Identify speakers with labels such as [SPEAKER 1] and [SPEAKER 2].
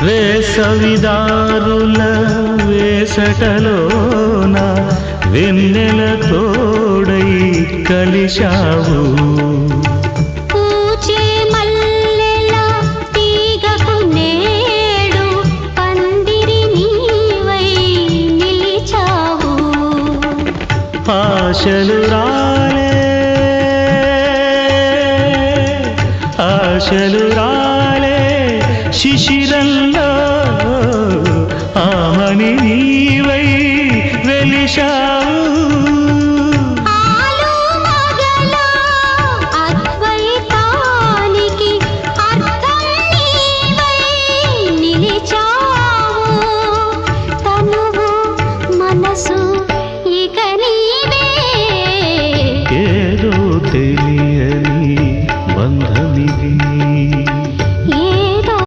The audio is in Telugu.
[SPEAKER 1] వేసవిదారుల వేసటలోన వెన్నెల తోడై కలిశావు.
[SPEAKER 2] పూచే మల్లెల తీగకు నేడు పందిరి నీవై నిలిచావు.
[SPEAKER 1] ఆశలు రాలే ఆశలు రాలే శిశిరంలో